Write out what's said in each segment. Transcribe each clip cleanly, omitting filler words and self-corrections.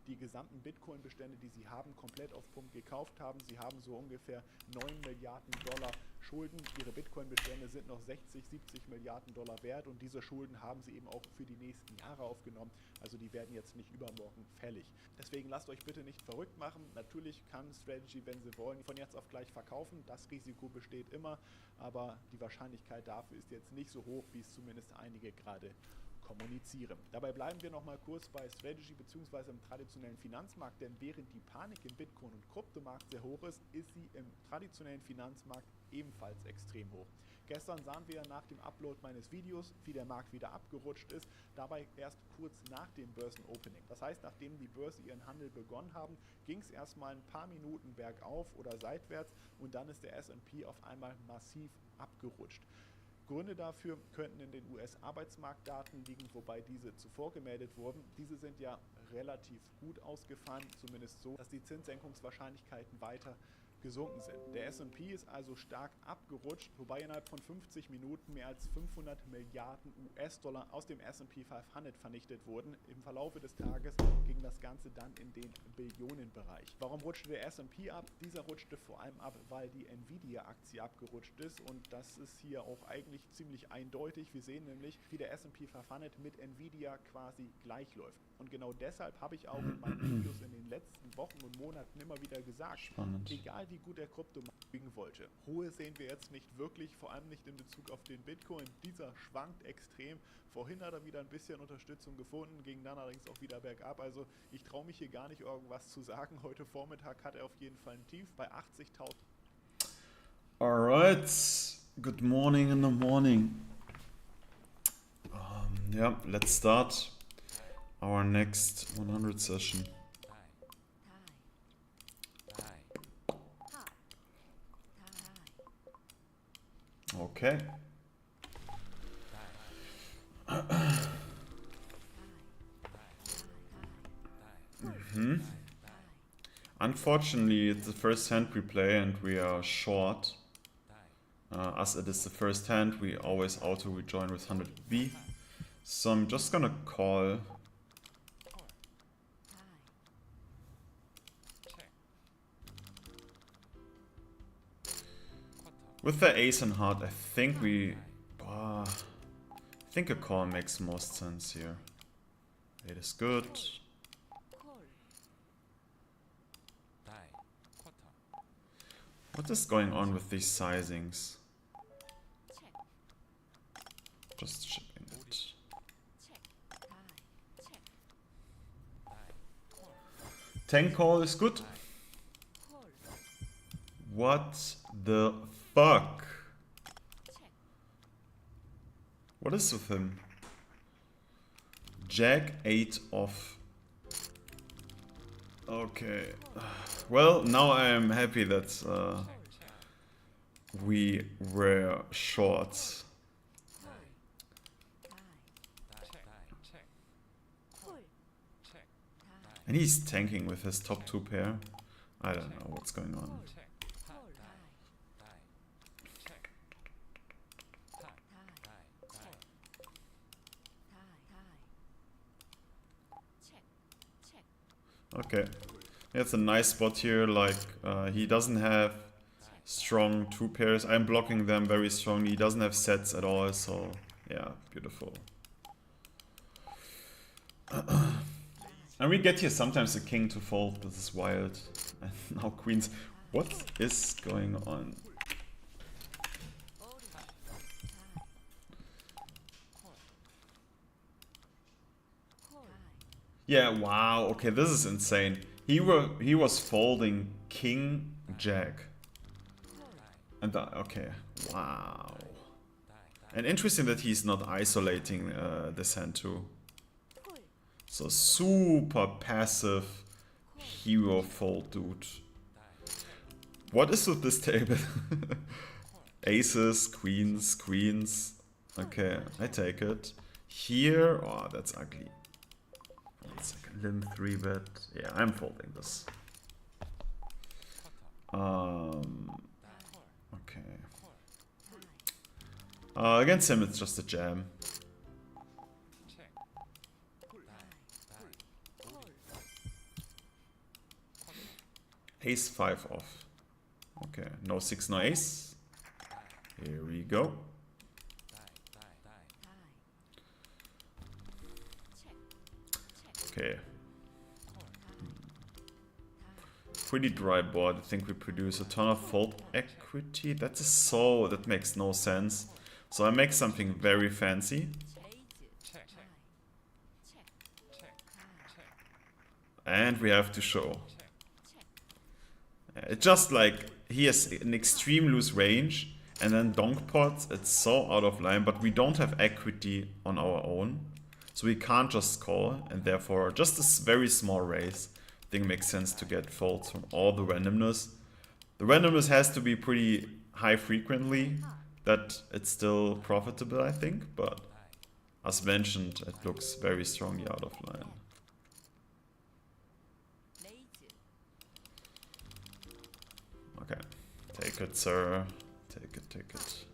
die gesamten Bitcoin-Bestände, die sie haben, komplett auf Pump gekauft haben. Sie haben so ungefähr 9 Milliarden Dollar Schulden. Ihre Bitcoin-Bestände sind noch 60, 70 Milliarden Dollar wert und diese Schulden haben sie eben auch für die nächsten Jahre aufgenommen. Also die werden jetzt nicht übermorgen fällig. Deswegen lasst euch bitte nicht verrückt machen. Natürlich kann Strategy, wenn sie wollen, von jetzt auf gleich verkaufen. Das Risiko besteht immer, aber die Wahrscheinlichkeit dafür ist jetzt nicht so hoch, wie es zumindest einige gerade kommunizieren. Dabei bleiben wir noch mal kurz bei Strategy bzw. im traditionellen Finanzmarkt, denn während die Panik im Bitcoin- und Kryptomarkt sehr hoch ist, ist sie im traditionellen Finanzmarkt ebenfalls extrem hoch. Gestern sahen wir nach dem Upload meines Videos, wie der Markt wieder abgerutscht ist, dabei erst kurz nach dem Börsenopening. Das heißt, nachdem die Börse ihren Handel begonnen haben, ging es erstmal ein paar Minuten bergauf oder seitwärts und dann ist der S&P auf einmal massiv abgerutscht. Gründe dafür könnten in den US-Arbeitsmarktdaten liegen, wobei diese zuvor gemeldet wurden. Diese sind ja relativ gut ausgefallen, zumindest so, dass die Zinssenkungswahrscheinlichkeiten weiter gesunken sind. Der S&P ist also stark abgerutscht, wobei innerhalb von 50 Minuten mehr als 500 Milliarden US-Dollar aus dem S&P 500 vernichtet wurden. Im Verlaufe des Tages ging das Ganze dann in den Billionenbereich. Warum rutschte der S&P ab? Dieser rutschte vor allem ab, weil die Nvidia-Aktie abgerutscht ist und das ist hier auch eigentlich ziemlich eindeutig. Wir sehen nämlich, wie der S&P 500 mit Nvidia quasi gleichläuft. Und genau deshalb habe ich auch in meinen Videos in den letzten Wochen und Monaten immer wieder gesagt, egal wie gut der Kryptomarkt liegen wollte. Ruhe sehen wir jetzt nicht wirklich, vor allem nicht in Bezug auf den Bitcoin. Dieser schwankt extrem. Vorhin hat er wieder ein bisschen Unterstützung gefunden, ging dann allerdings auch wieder bergab. Also ich traue mich hier gar nicht irgendwas zu sagen. Heute Vormittag hat er auf jeden Fall ein Tief bei 80.000. Alright, good morning in the morning. Yeah, let's start our next 100 session. Okay. Unfortunately, it's the first hand we play and we are short. As it is the first hand, we always auto rejoin with 100B. So I'm just gonna call. With the ace and heart, I think I think a call makes most sense here. It is good. What is going on with these sizings? Just shipping it. 10 call is good. What the fuck? What is with him? Jack 8 off. Okay. Well, now I am happy that we were short. And he's tanking with his top 2 pair. I don't know what's going on. Okay, it's a nice spot here, like he doesn't have strong 2 pairs. I'm blocking them very strongly. He doesn't have sets at all, so yeah, beautiful. And we get here sometimes a king to fold. This is wild. And now queens. What is going on? Yeah, wow. Okay, this is insane. He was folding king jack. And okay, wow. And interesting that he's not isolating this hand too. So super passive hero fold, dude. What is with this table? Aces, queens, queens. Okay, I take it. Here, oh, that's ugly. It's like a limb 3-bet. Yeah, I'm folding this. Okay. Against him, it's just a jam. Ace 5 off. Okay, no 6, no ace. Here we go. Okay. Pretty dry board. I think we produce a ton of fold equity. That's a so that makes no sense. So I make something very fancy. And we have to show. It's just like he has an extreme loose range, and then donk pots, it's so out of line, but we don't have equity on our own. So we can't just call, and therefore just this very small raise I think makes sense to get folds from all the randomness. The randomness has to be pretty high frequently that it's still profitable, I think, but as mentioned, it looks very strongly out of line. Okay, take it, sir. Take it, take it.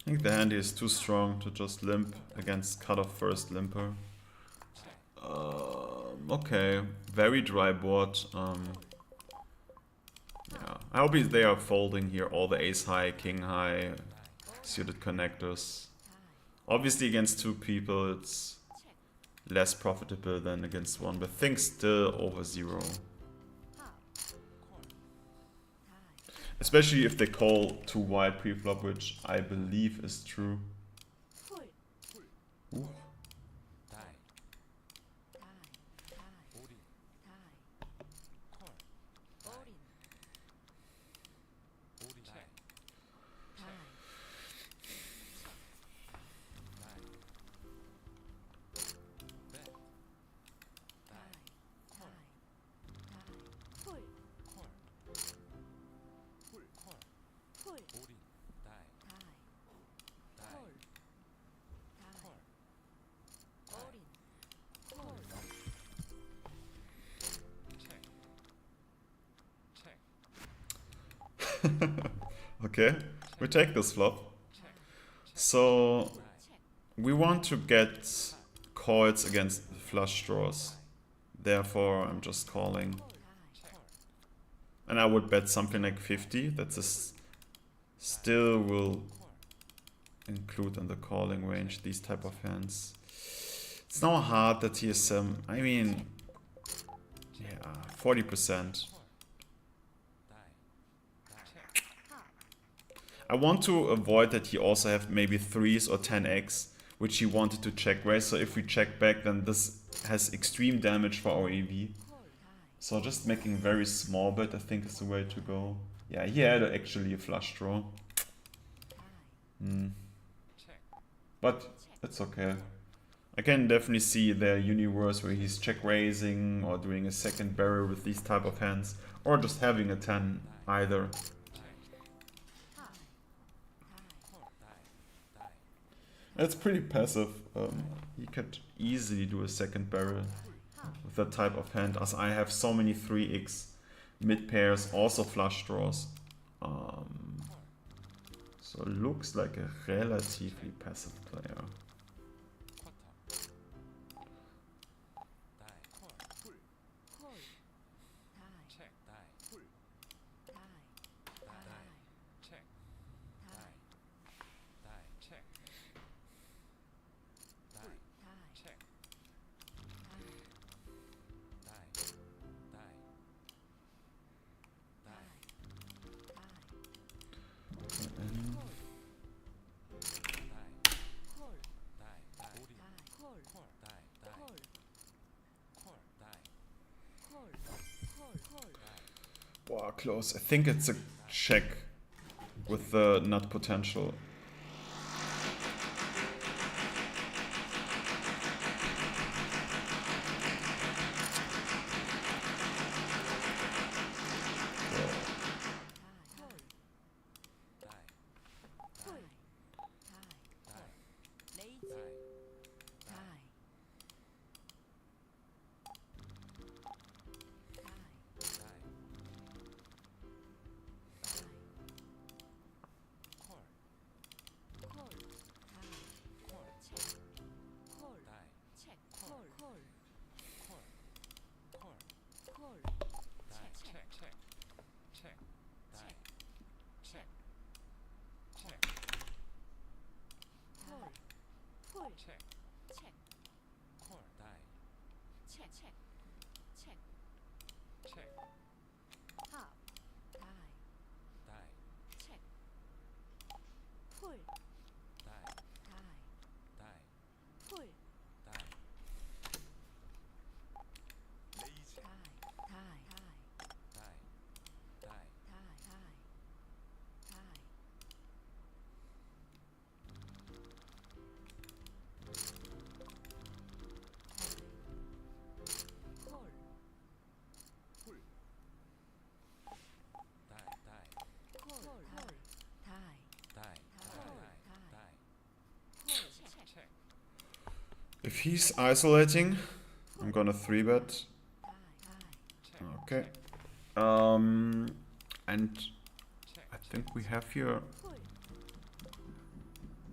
I think the hand is too strong to just limp against cut-off first limper. Okay, very dry board. Yeah, I hope they are folding here all the ace high, king high, suited connectors. Obviously against two people it's less profitable than against one, but things still over zero. Especially if they call too wide pre-flop, which I believe is true. Ooh. Okay, we take this flop. So we want to get calls against flush draws. Therefore, I'm just calling. And I would bet something like 50. That's still will include in the calling range these type of hands. It's now hard that he is I mean, yeah, 40%. I want to avoid that he also have maybe 3s or 10x, which he wanted to check raise. So if we check back, then this has extreme damage for our EV. So just making very small bet, I think, is the way to go. Yeah, he had actually a flush draw. But it's okay. I can definitely see the universe where he's check raising or doing a second barrel with these type of hands, or just having a 10 either. It's pretty passive. He could easily do a second barrel with that type of hand, as I have so many 3x mid pairs, also flush draws. So looks like a relatively passive player. Wow, close. I think it's a check with the nut potential. If he's isolating, I'm gonna 3-bet. Okay. And I think we have here...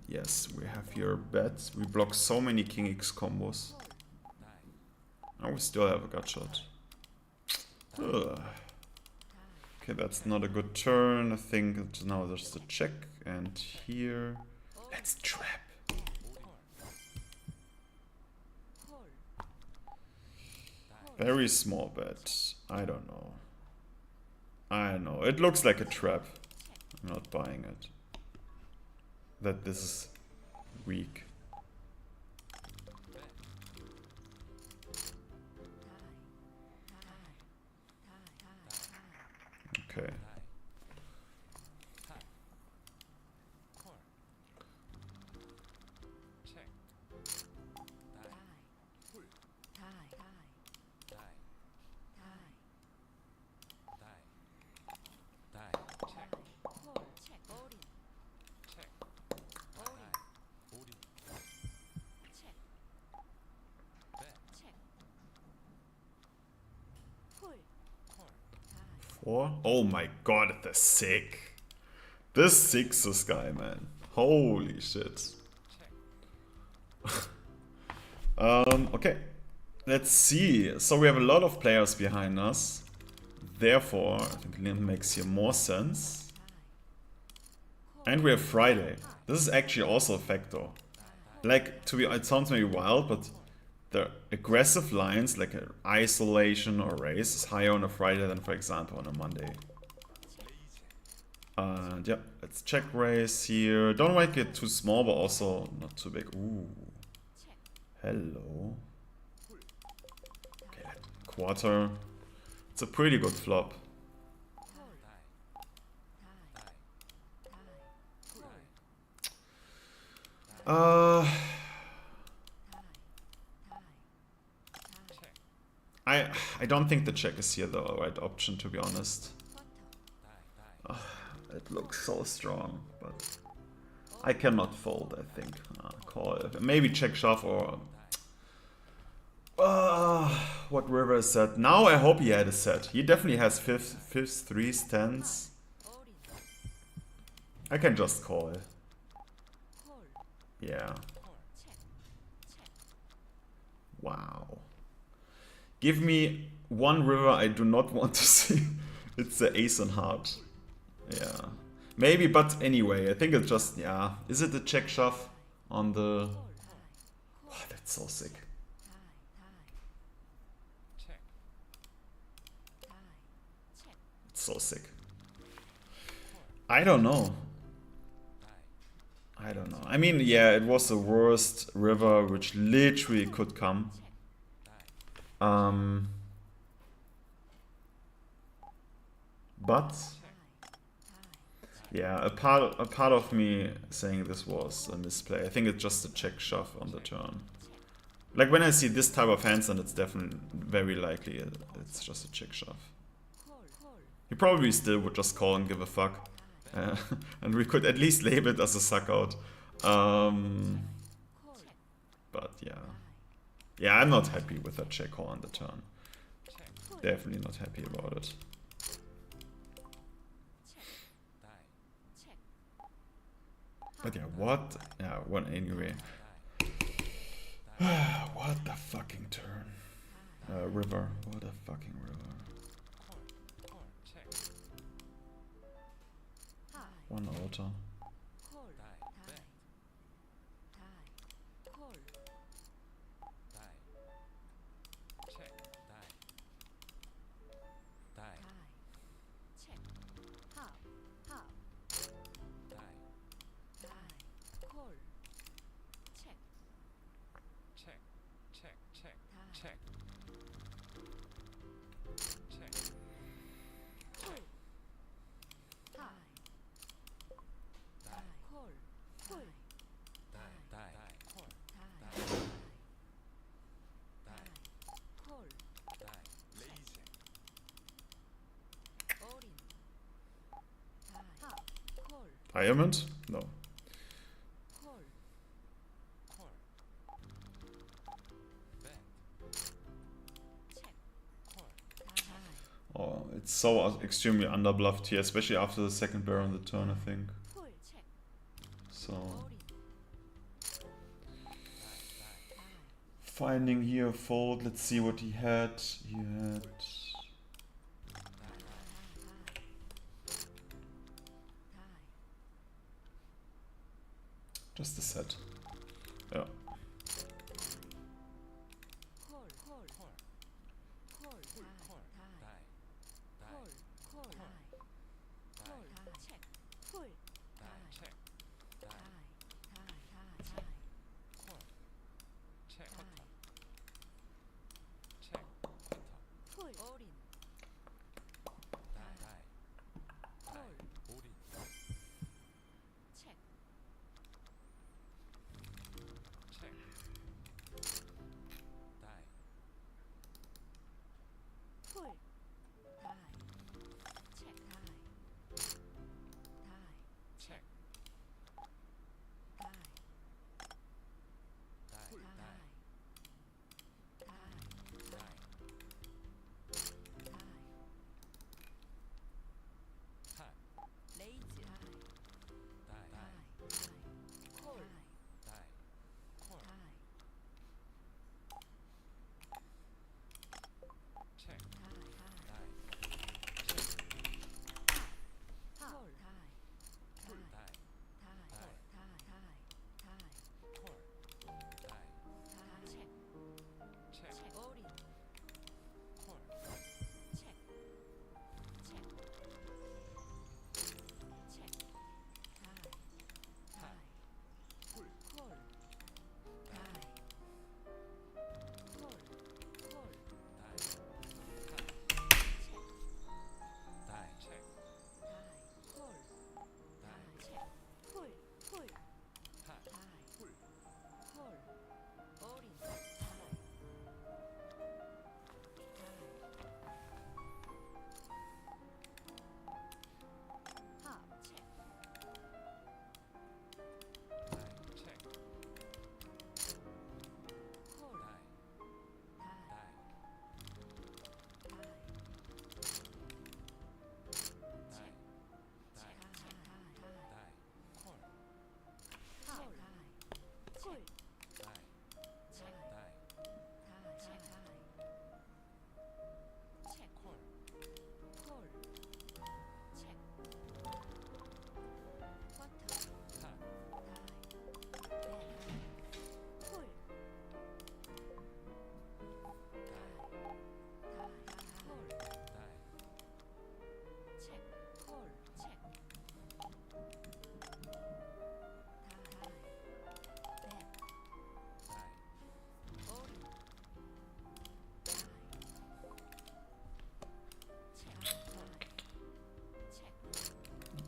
Yes, we have here bets. We block so many King X combos. And we still have a gut shot. Ugh. Okay, that's not a good turn. I think now there's the check. And here... Let's trap. Very small bet. I don't know. I know. It looks like a trap. I'm not buying it. That this is weak. Okay. Oh my god, the sick. This six, this guy, man. Holy shit. Okay. Let's see. So we have a lot of players behind us. Therefore, I think Limp makes here more sense. And we have Friday. This is actually also a factor. Like, it sounds maybe wild, but the aggressive lines, like an isolation or raise, is higher on a Friday than, for example, on a Monday. And yeah, let's check raise here. Don't make it too small, but also not too big. Ooh. Hello. Okay, quarter. It's a pretty good flop. I don't think the check is here the right option, to be honest. It looks so strong, but I cannot fold, I think. Call it. Maybe check shove or... what river is that? Now I hope he had a set. He definitely has fifths, threes, tens. I can just call. Yeah. Wow. Give me one river I do not want to see. It's the ace and heart. Yeah. Maybe, but anyway, I think it's just, yeah. Is it the check shove on the... Oh, that's so sick. It's so sick. I don't know. I don't know. I mean, yeah, it was the worst river which literally could come. But yeah, a part of me saying this was a misplay. I think it's just a check shove on the turn. Like when I see this type of hands, then it's definitely very likely it's just a check shove. He probably still would just call and give a fuck. And we could at least label it as a suck out. But yeah. Yeah, I'm not happy with that check call on the turn. Definitely not happy about it. But yeah, what? Yeah, well, anyway. What the fucking turn? River. What a fucking river. One auto. Diamond? No. Oh, it's so extremely underbluffed here, especially after the second bear on the turn, I think. So finding here a fold. Let's see what he had. He had just a set. Yeah.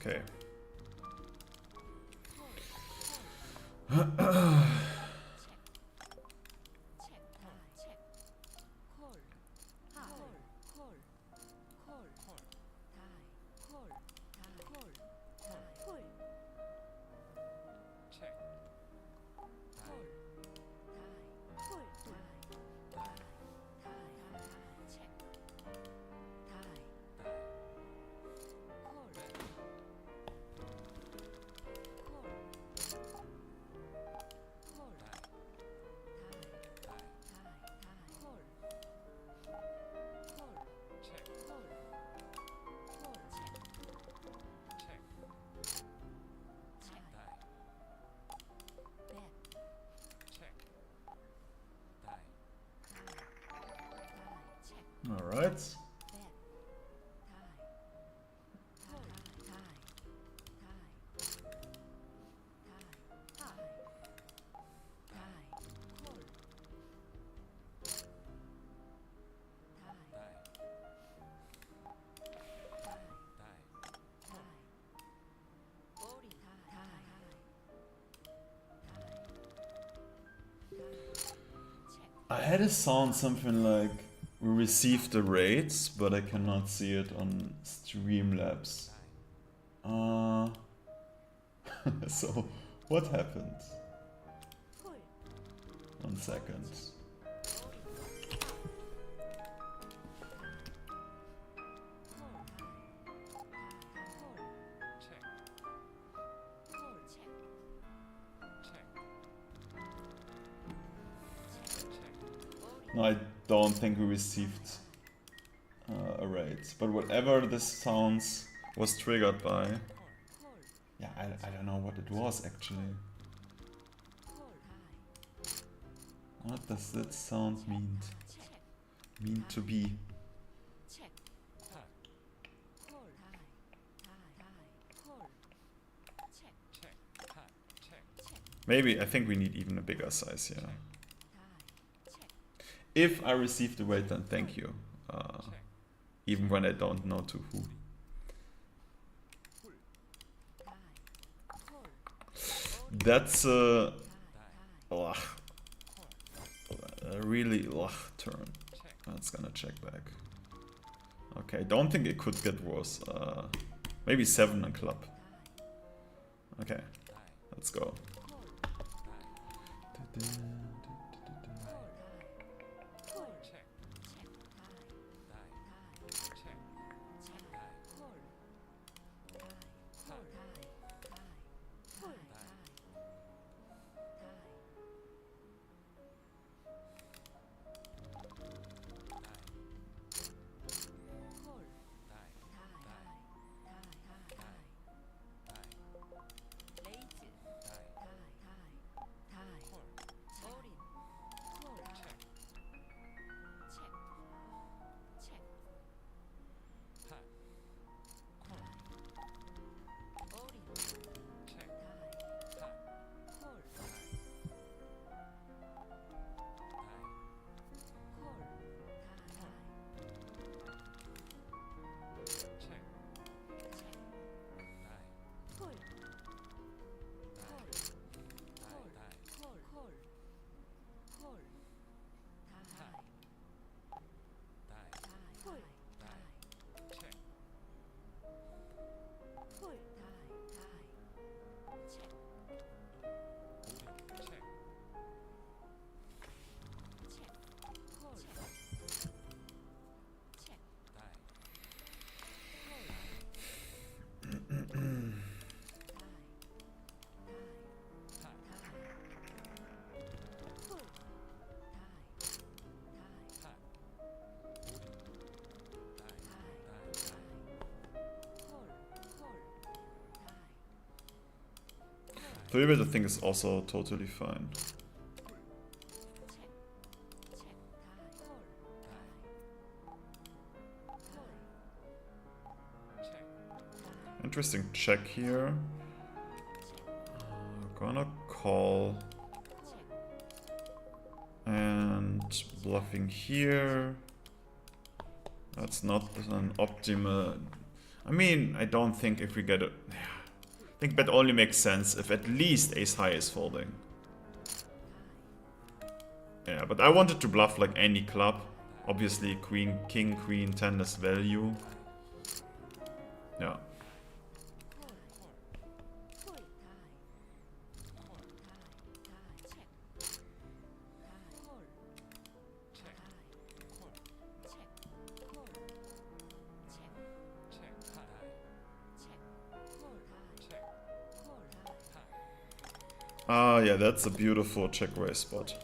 Okay. All right. I had a sound something like we received the rates, but I cannot see it on Streamlabs. So what happened? 1 second. No, I don't think we received a rate, but whatever this sounds was triggered by. Yeah, I don't know what it was actually. What does that sound mean? Mean to be? Maybe, I think we need even a bigger size here. If I receive the rate, then thank you. Even when I don't know to who. That's a really turn. That's gonna check back. Okay, don't think it could get worse. Maybe 7 and club. Okay, let's go. Three-bet I think is also totally fine. Interesting check here. Gonna call. And bluffing here. That's not an optimal. I mean, I don't think if we get it. I think bet only makes sense if at least ace high is folding. Yeah, but I wanted to bluff like any club. Obviously, queen, king, queen, 10 is value. Yeah. Ah, yeah, that's a beautiful check raise spot.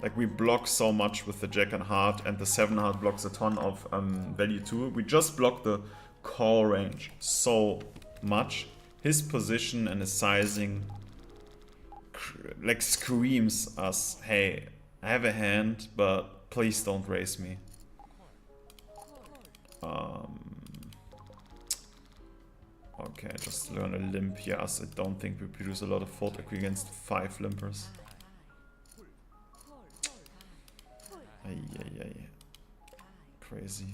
Like, we block so much with the jack and heart, and the 7 heart blocks a ton of value too. We just block the call range so much. His position and his sizing like screams us, hey, I have a hand, but please don't raise me. Okay, I just learn a limp here, as I don't think we produce a lot of fold equity against 5 limpers. Ay, ay, ay. Crazy.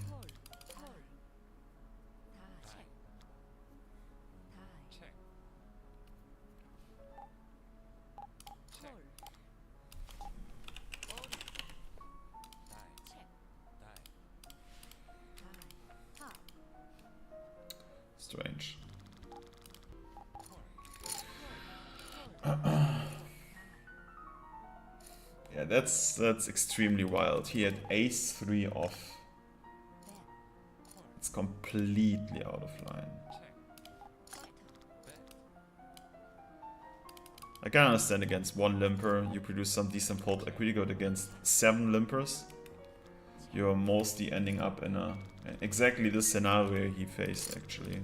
Yeah, that's extremely wild. He had ace-3 off. It's completely out of line. I can understand against 1 limper, you produce some decent fold equity, but against 7 limpers, you're mostly ending up in exactly the scenario he faced, actually.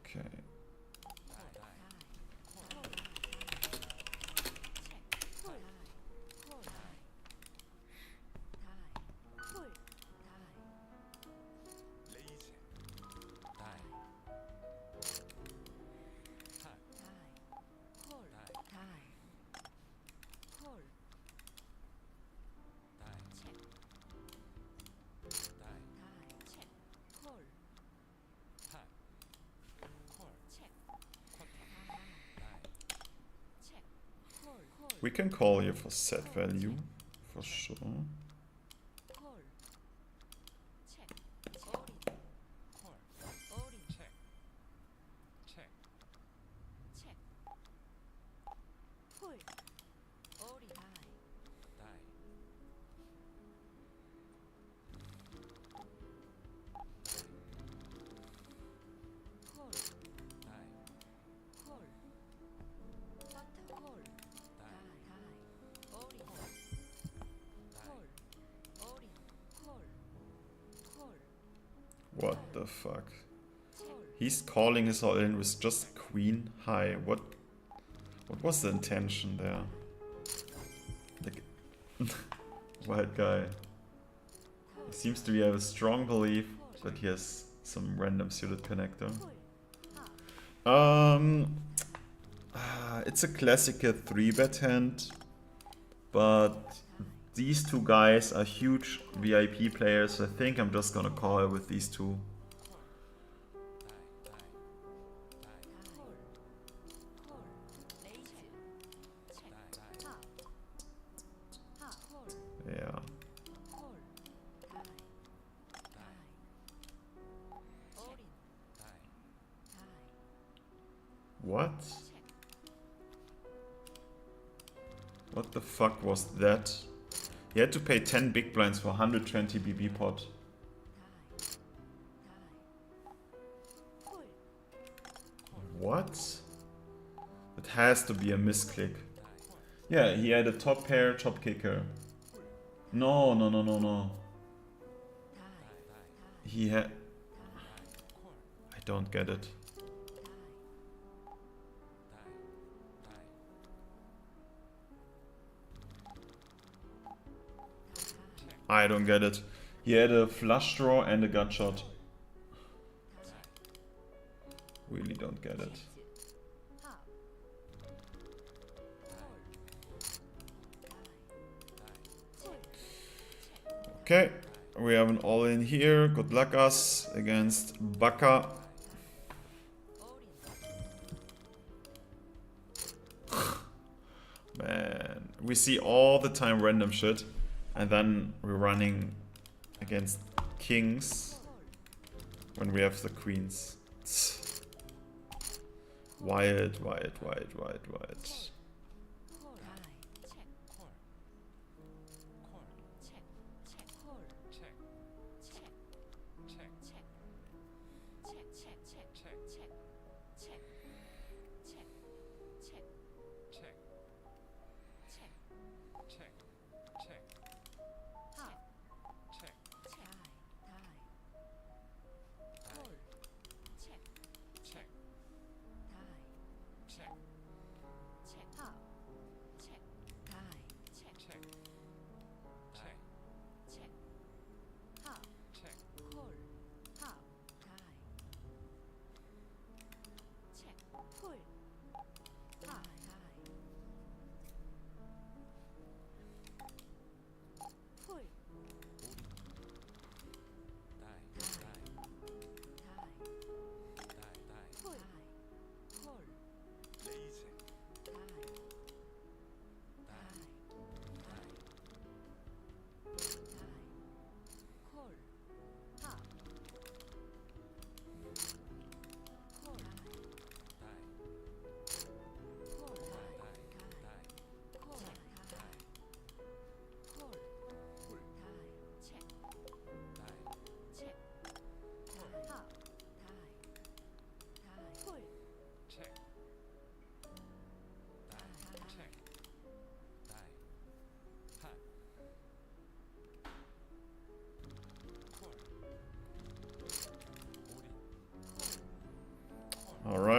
Okay. We can call here for set value, for sure. What the fuck? He's calling his all in with just queen high. What was the intention there? Like, wild guy. He seems to have a strong belief that he has some random suited connector. It's a classical 3-bet hand, but these two guys are huge VIP players, so I think I'm just gonna call with these two. Yeah. What? What the fuck was that? He had to pay 10 big blinds for 120 BB pot. What? It has to be a misclick. Yeah, he had a top pair, top kicker. No. He had... I don't get it. I don't get it. He had a flush draw and a gut shot. Really don't get it. Okay, we have an all-in here. Good luck us against Baka. Man, we see all the time random shit. And then we're running against kings when we have the queens. It's wild.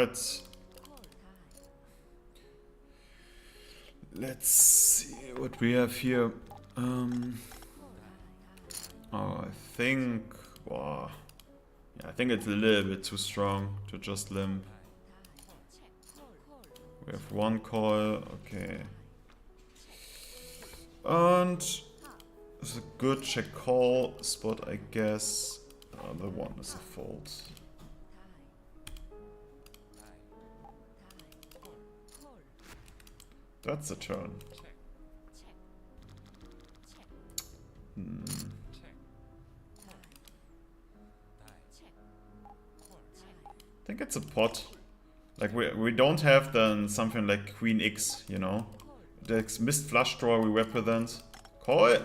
bet. Let's see what we have here. Oh, I think... Wow. Yeah, I think it's a little bit too strong to just limp. We have one call, okay. And it's a good check call spot, I guess. The one is a fold. That's a turn. I think it's a pot. Like we don't have then something like Queen X, you know? The missed flush draw we represent. Call it.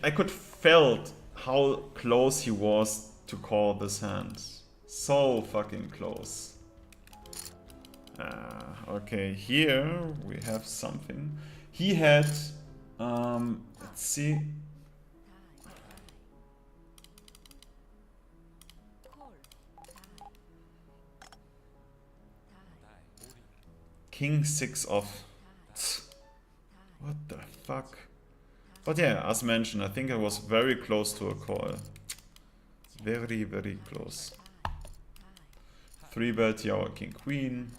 I could felt how close he was to call this hand. So fucking close. Okay, here we have something. He had, let's see. King 6 off. What the fuck? But yeah, as mentioned, I think I was very close to a call. Very, very close. 3-bet, yeah, King Queen.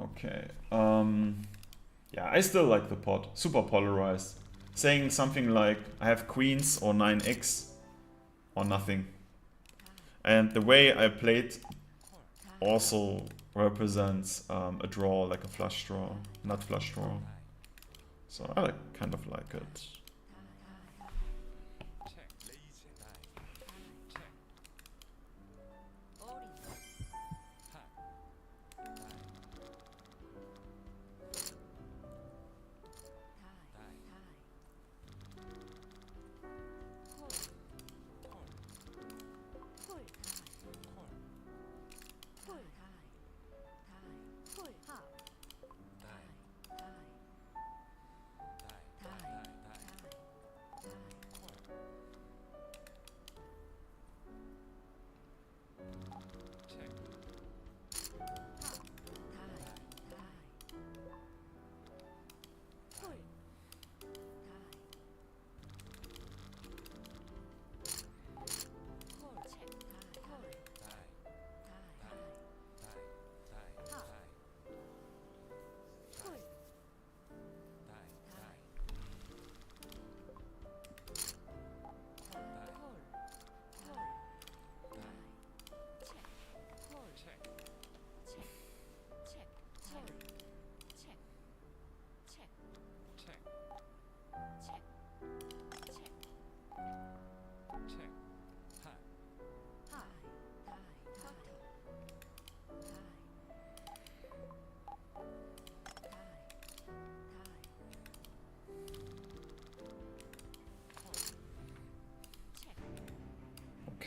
Okay. Yeah, I still like the pot. Super polarized. Saying something like, I have queens or 9x or nothing. And the way I played also represents a draw, like a flush draw, not flush draw. So I kind of like it.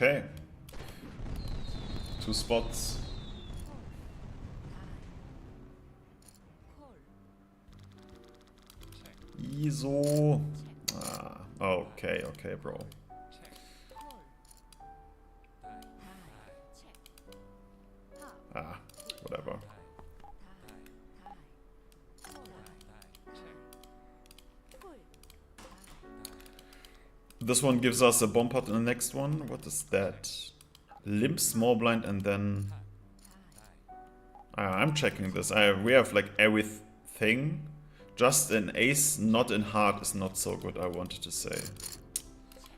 Okay. 2 spots. ISO. Okay, okay, bro. Whatever. This one gives us a bomb pot in the next one. What is that? Limp small blind and then... I'm checking this. We have like everything. Just an ace, not in heart is not so good, I wanted to say.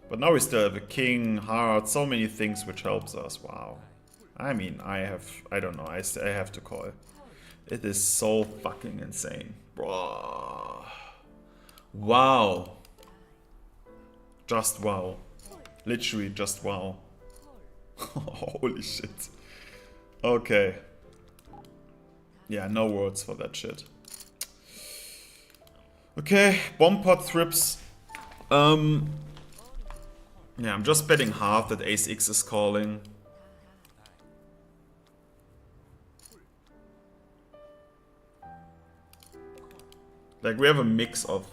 But now we still have a king, heart, so many things which helps us. Wow. I mean, I don't know, I have to call. It is so fucking insane. Bro. Wow. Just wow. Literally just wow. Holy shit. Okay. Yeah, no words for that shit. Okay, bomb pot thrips. Yeah, I'm just betting half that ace X is calling. Like, we have a mix of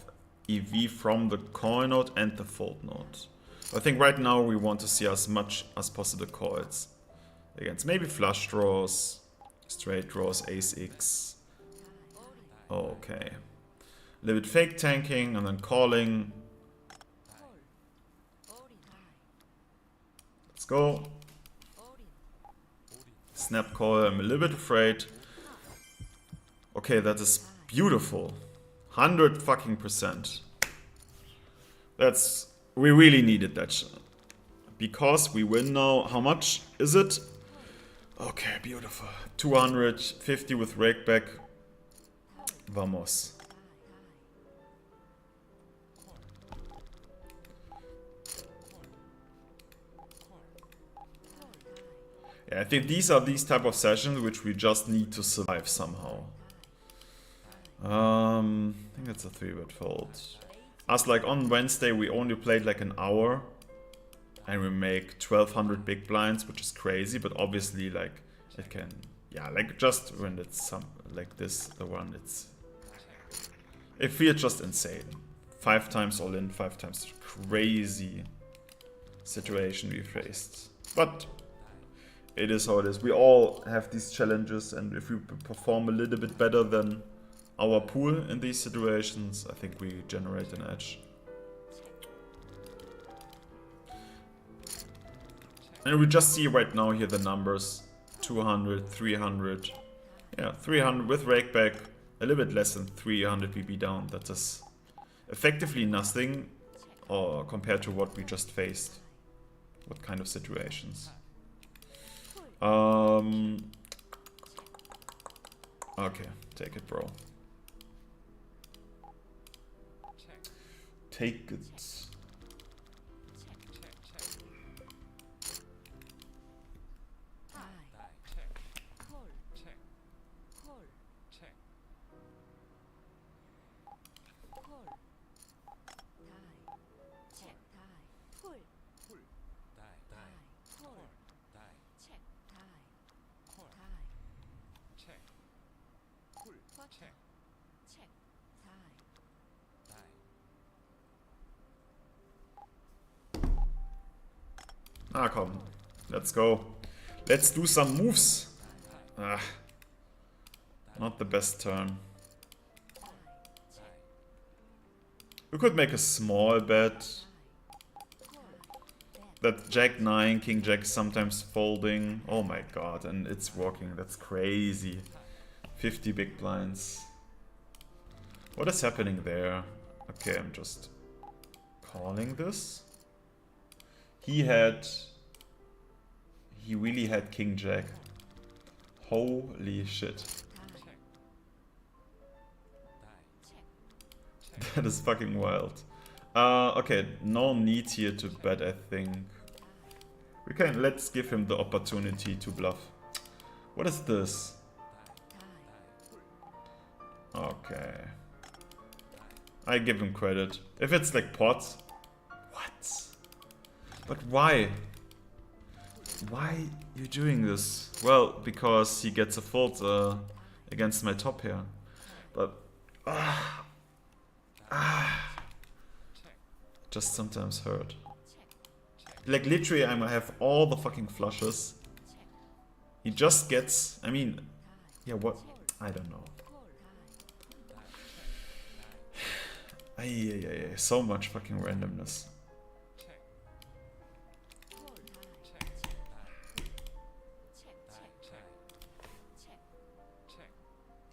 EV from the call node and the fold node. I think right now we want to see as much as possible calls. Against maybe flush draws, straight draws, ace-x. Okay. A little bit fake tanking and then calling. Let's go. Snap call, I'm a little bit afraid. Okay, that is beautiful. 100 fucking %. That's... we really needed that. Because we win now. How much is it? Okay, beautiful. 250 with rakeback. Vamos. Yeah, I think these are these type of sessions which we just need to survive somehow. I think that's a 3-bet fold. Us, like on Wednesday we only played like an hour. And we make 1200 big blinds, which is crazy, but obviously like it can, yeah, like just when it's some like this, the one it feels just insane. 5 times all in, 5 times crazy situation we faced. But it is how it is. We all have these challenges, and if we perform a little bit better than our pool in these situations, I think we generate an edge. And we just see right now here the numbers. 200, 300. Yeah, 300 with rakeback. A little bit less than 300 BB down. That is effectively nothing or compared to what we just faced. What kind of situations. Okay, take it, bro. Take it. Ah, komm. Let's go. Let's do some moves. Ah, not the best turn. We could make a small bet. That Jack 9, King Jack sometimes folding. Oh my god, and it's working. That's crazy. 50 big blinds. What is happening there? Okay, I'm just calling this. He really had King Jack. Holy shit. That is fucking wild. Okay, no need here to bet, I think. We can, let's give him the opportunity to bluff. What is this? Okay. I give him credit. If it's like pot. What? But why? Why you doing this? Well, because he gets a fold against my top here. But just sometimes hurt. Like literally I have all the fucking flushes. He just gets, I mean, yeah, what? I don't know. Ay, so much fucking randomness.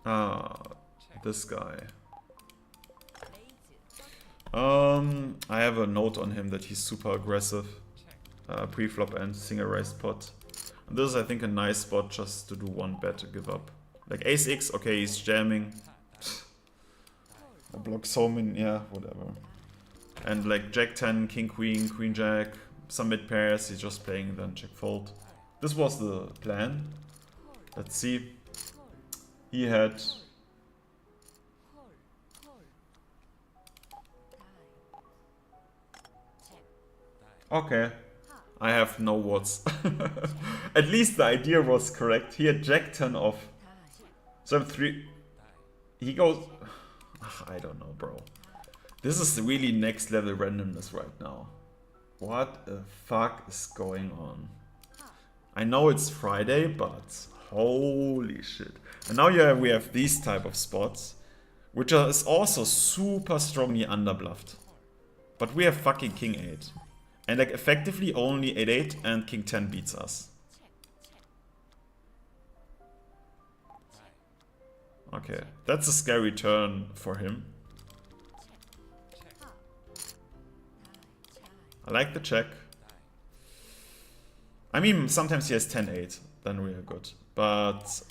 Ah, this guy. I have a note on him that he's super aggressive. Pre-flop and single raised pot. And this is, I think, a nice spot just to do one bet to give up. Like ace-x, okay, he's jamming. I block so many, yeah, whatever. And like jack 10, king queen, queen jack, some mid pairs, he's just playing then check fold. This was the plan. Let's see. He had... Okay. I have no words. At least the idea was correct. He had jack 10 off. So I'm 3... He goes... I don't know, bro. This is really next level randomness right now. What the fuck is going on? I know it's Friday, but holy shit. And now we have these type of spots, which is also super strongly underbluffed. But we have fucking King 8. And like effectively only 8-8 and King 10 beats us. Okay, that's a scary turn for him. I like the check. I mean, sometimes he has 10-8, then we are good. But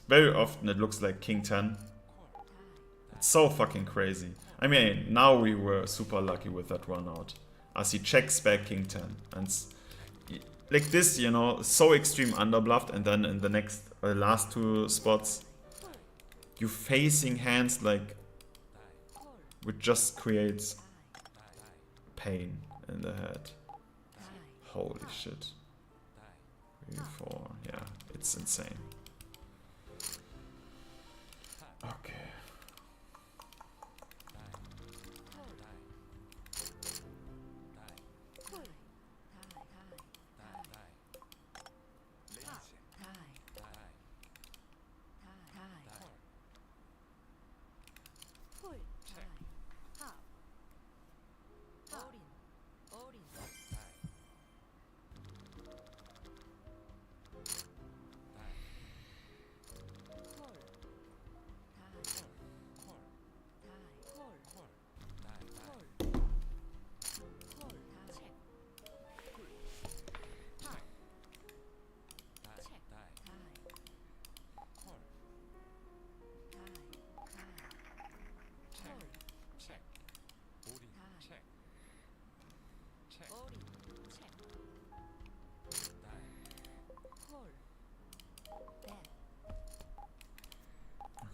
very often it looks like King 10. It's so fucking crazy. I mean, now we were super lucky with that run out. As he checks back King 10. And like this, you know, so extreme underbluffed, and then in the next, last two spots, you facing hands like, which just creates pain in the head. Holy shit. 3, 4, yeah, it's insane. Okay.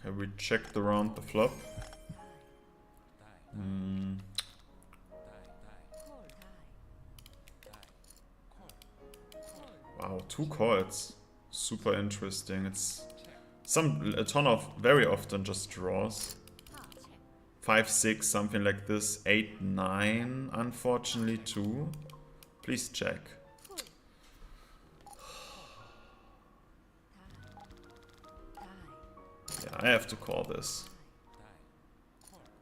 Okay, we checked around the flop. Wow, 2 calls. Super interesting. It's a ton of very often just draws. 5, 6, something like this. 8, 9, unfortunately too. Please check. Yeah, I have to call this.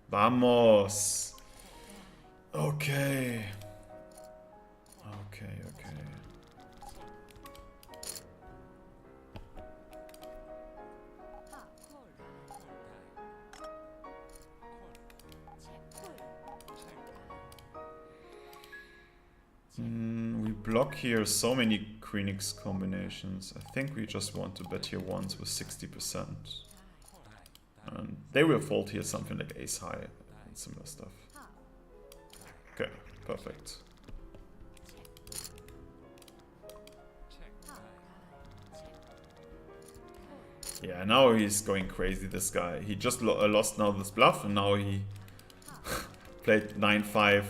Vamos. Okay. Okay, okay. We block here so many Queen X combinations. I think we just want to bet here once with 60%. And they will fold here something like ace high and similar stuff. Okay, perfect. Yeah, now he's going crazy, this guy. He just lost now this bluff, and now he played 9-5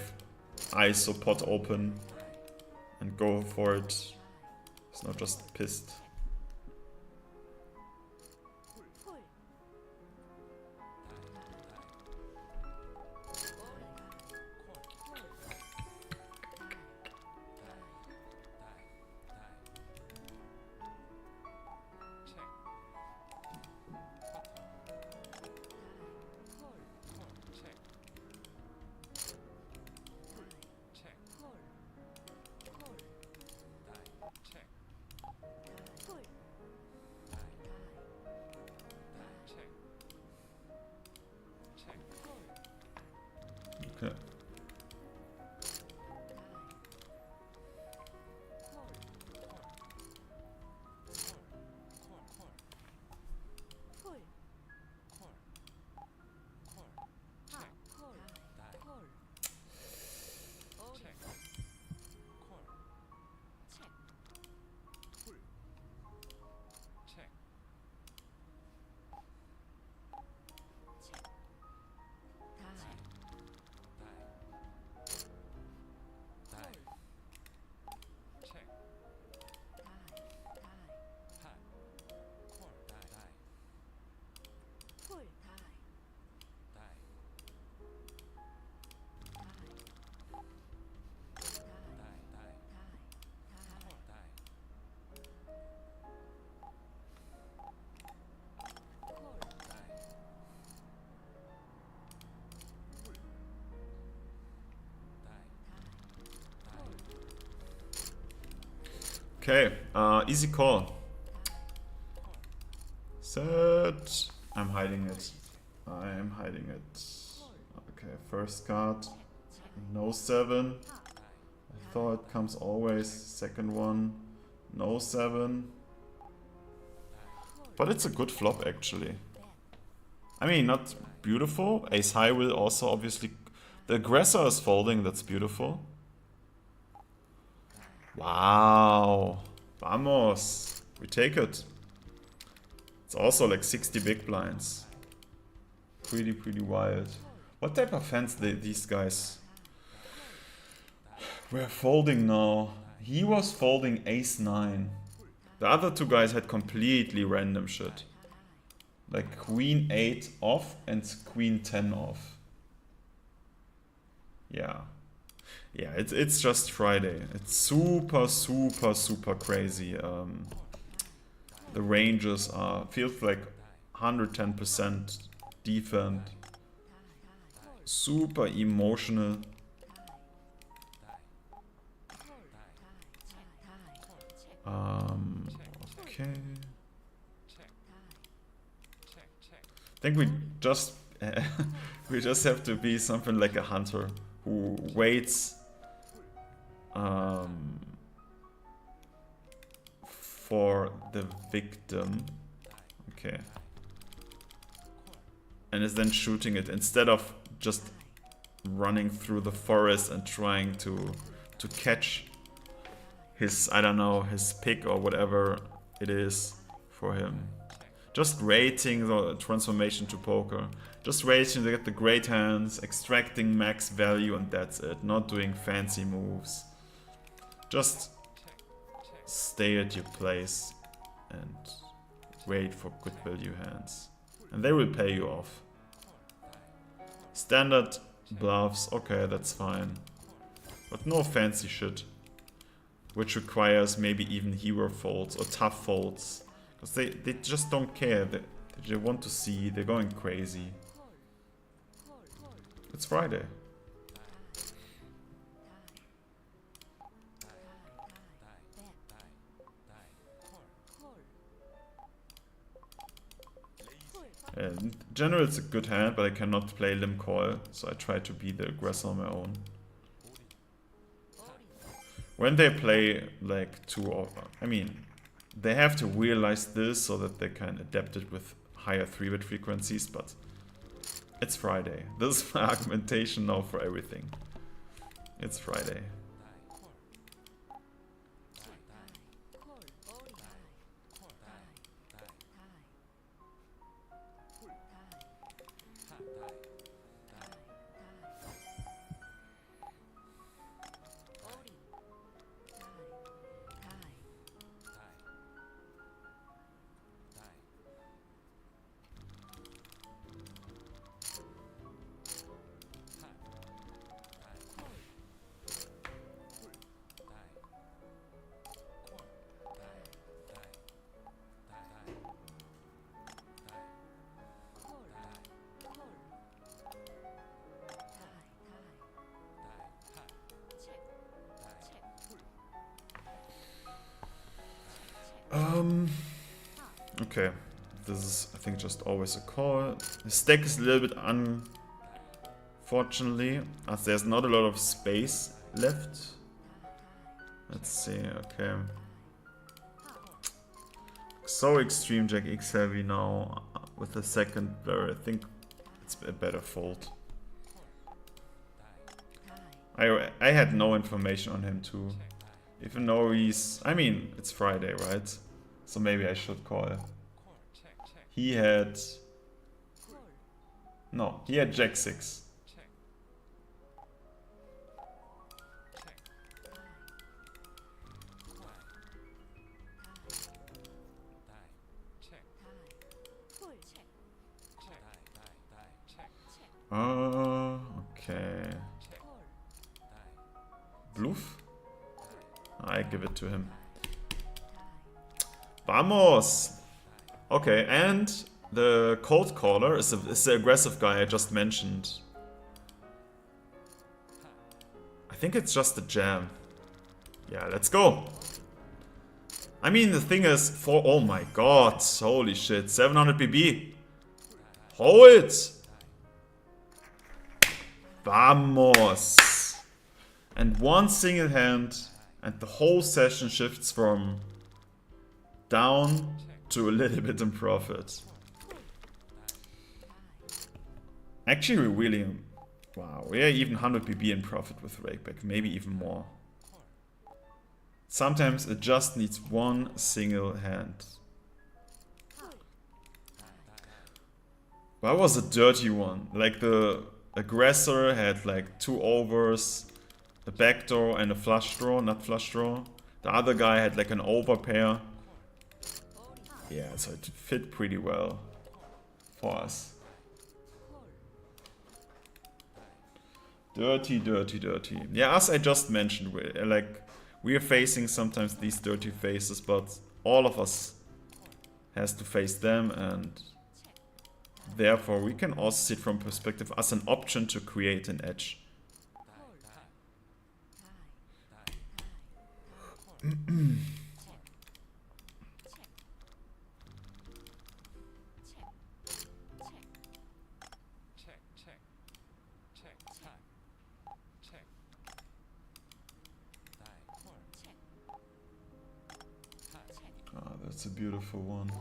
ISO pot open and go for it. He's not just pissed. Okay, easy call. Set. I'm hiding it. I am hiding it. Okay, first card. No 7. I thought it comes always. Second one. No 7. But it's a good flop actually. I mean, not beautiful. Ace high will also obviously... The aggressor is folding, that's beautiful. Wow. Vamos. We take it. It's also like 60 big blinds. Pretty wild. What type of hands these guys were folding now? He was folding ace 9. The other two guys had completely random shit. Like queen 8 off and queen 10 off. Yeah. Yeah, it's just Friday. It's super crazy. The ranges are feels like 110% defend. Super emotional. Okay. I think we just we just have to be something like a hunter who waits for the victim. Okay. And is then shooting it instead of just running through the forest and trying to catch his, I don't know, his pick or whatever it is for him. Just waiting the transformation to poker. Just waiting to get the great hands, extracting max value, and that's it. Not doing fancy moves. Just stay at your place and wait for good value hands. And they will pay you off. Standard bluffs, okay, that's fine. But no fancy shit. Which requires maybe even hero folds or tough folds. Because they just don't care. They want to see. They're going crazy. It's Friday. In general, it's a good hand, but I cannot play limb call, so I try to be the aggressor on my own. When they play like I mean, they have to realize this so that they can adapt it with higher 3-bit frequencies, but it's Friday. This is my argumentation now for everything. It's Friday. Okay, this is, I think, just always a call. The stack is a little bit unfortunately, as there's not a lot of space left. Let's see, okay. So extreme Jack X heavy now with the second blur. I think it's a better fold. I had no information on him too. Even though he's, I mean, it's Friday, right? So maybe I should call. He had... No, he had Jack 6. Okay. Bluff? I give it to him. Vamos! Okay, and the cold caller is the aggressive guy I just mentioned. I think it's just a jam. Yeah, let's go! I mean, the thing is, oh my god, holy shit, 700 BB. Hold! Vamos! And one single hand, and the whole session shifts from down to a little bit in profit. Actually, we're really... Wow, we're even 100 BB in profit with Rakeback, maybe even more. Sometimes it just needs one single hand. That was a dirty one. Like the aggressor had like 2 overs, a backdoor and a flush draw, not flush draw. The other guy had like an overpair. Yeah, so it fit pretty well for us. Dirty, dirty, dirty. Yeah, as I just mentioned, we are facing sometimes these dirty faces, but all of us has to face them, and therefore we can also see it from perspective as an option to create an edge. That's a beautiful one.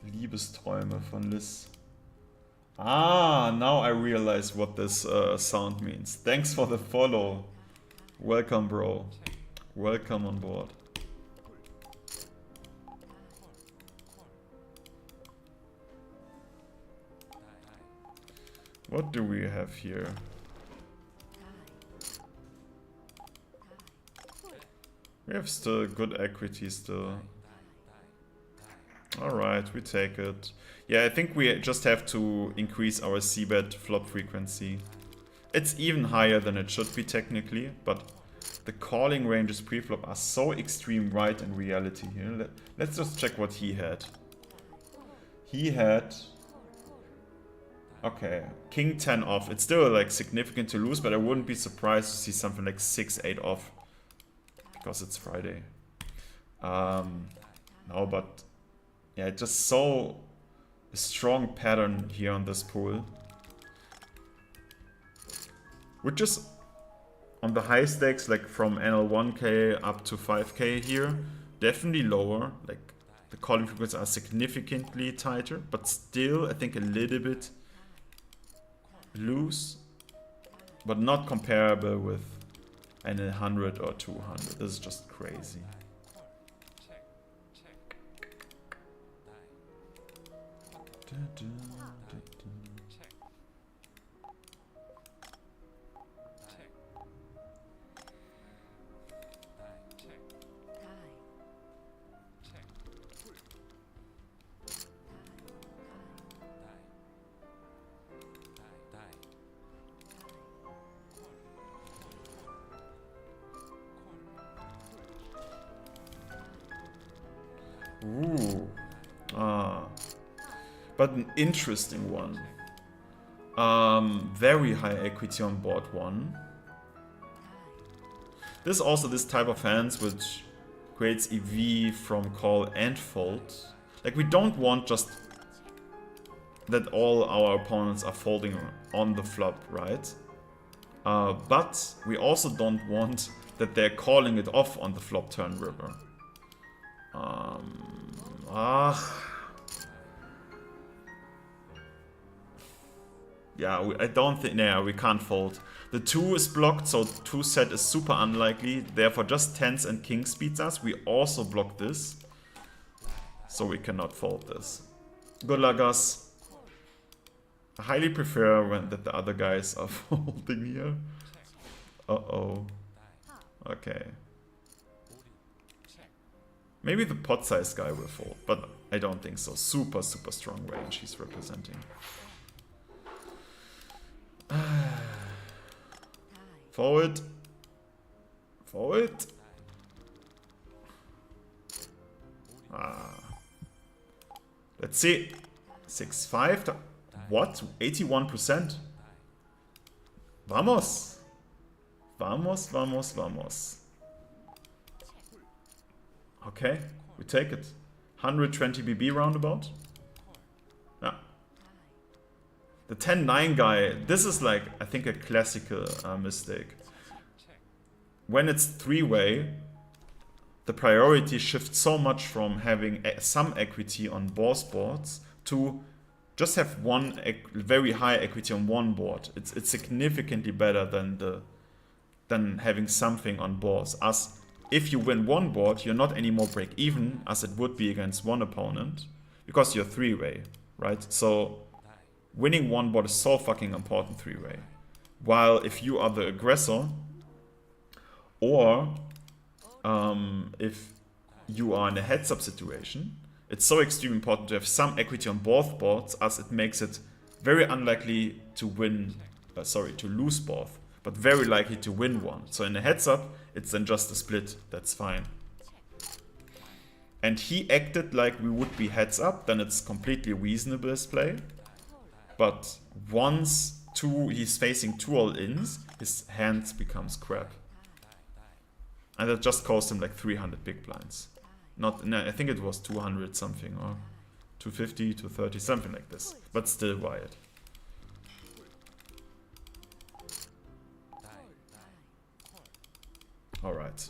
Liebesträume von Liz. Ah, now I realize what this sound means. Thanks for the follow. Welcome, bro. Welcome on board. What do we have here? We have still good equity still. Alright, we take it. Yeah, I think we just have to increase our c-bet flop frequency. It's even higher than it should be technically, but the calling ranges pre-flop are so extreme right in reality here. Let's just check what he had. He had... Okay, King 10 off. It's still like significant to lose, but I wouldn't be surprised to see something like 6-8 off. Because it's Friday. No, but yeah, just so a strong pattern here on this pool. Which is on the high stakes, like from NL1K up to 5K here, definitely lower. Like the calling frequencies are significantly tighter, but still I think a little bit loose, but not comparable with NL100 or 200. This is just crazy. Ooh. But an interesting one. Very high equity on board 1. This is also this type of hands which creates EV from call and fold. Like we don't want just that all our opponents are folding on the flop, right? But we also don't want that they're calling it off on the flop turn river. Yeah, I don't think... Yeah, we can't fold. The 2 is blocked, so 2 set is super unlikely. Therefore, just 10s and kings beats us. We also block this. So we cannot fold this. Good luck, us. I highly prefer that the other guys are folding here. Uh-oh. Okay. Maybe the pot size guy will fold, but I don't think so. Super, super strong range he's representing. Forward. Forward. Let's see. 6-5. What? 81%? Vamos. Vamos, vamos, vamos. Okay, we take it. 120 BB roundabout. Yeah. The 10-9 guy, this is like, I think, a classical mistake. When it's three-way, the priority shifts so much from having some equity on both boards to just have one very high equity on one board. It's significantly better than having something on boards. As if you win one board, you're not anymore break even as it would be against one opponent because you're three-way, right? So winning one board is so fucking important three-way. While if you are the aggressor, or if you are in a heads-up situation, it's so extremely important to have some equity on both boards, as it makes it very unlikely to win, to lose both, but very likely to win one. So in a heads-up, it's then just a split. That's fine. And he acted like we would be heads-up, then it's completely reasonable as play. But once he's facing two all-ins, his hand becomes crap. And that just cost him like 300 big blinds. Not, no, I think it was 200 something, or 250, 230, something like this. But still wired. Alright.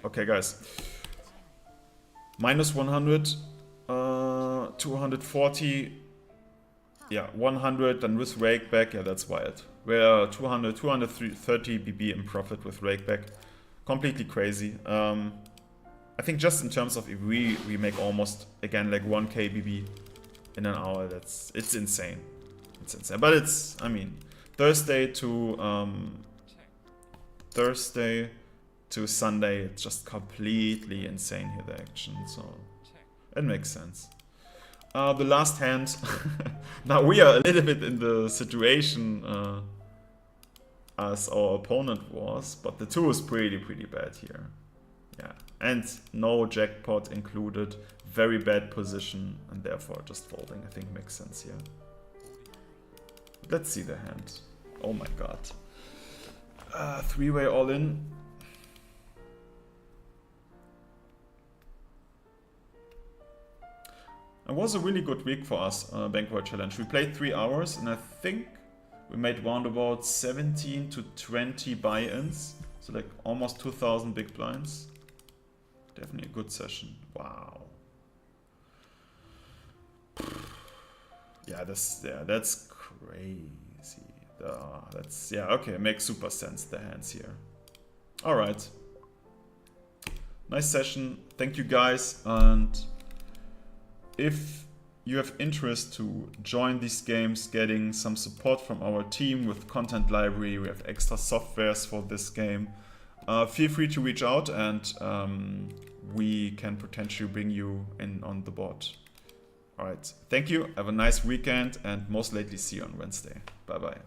Okay, guys. Minus 100, 240, yeah, 100, then with rake back, yeah, that's wild. We're 200, 230 BB in profit with rake back. Completely crazy. I think just in terms of if we make almost, again, like 1k BB in an hour, it's insane. It's insane. But it's, I mean, Thursday to Sunday, it's just completely insane here, the action, so it makes sense. The last hand, now we are a little bit in the situation as our opponent was, but the 2 is pretty bad here. Yeah, and no jackpot included, very bad position, and therefore just folding, I think makes sense here. Let's see the hand. Oh my god. Three-way all in. It was a really good week for us, Bankroll Challenge. We played 3 hours, and I think we made round about 17 to 20 buy-ins. So like almost 2,000 big blinds. Definitely a good session. Wow. Yeah, that's crazy. That's, yeah, okay, makes super sense, the hands here. Alright. Nice session. Thank you guys, and if you have interest to join these games, getting some support from our team with content library, we have extra softwares for this game, feel free to reach out, and we can potentially bring you in on the board. Alright, thank you, have a nice weekend, and most likely see you on Wednesday. Bye bye.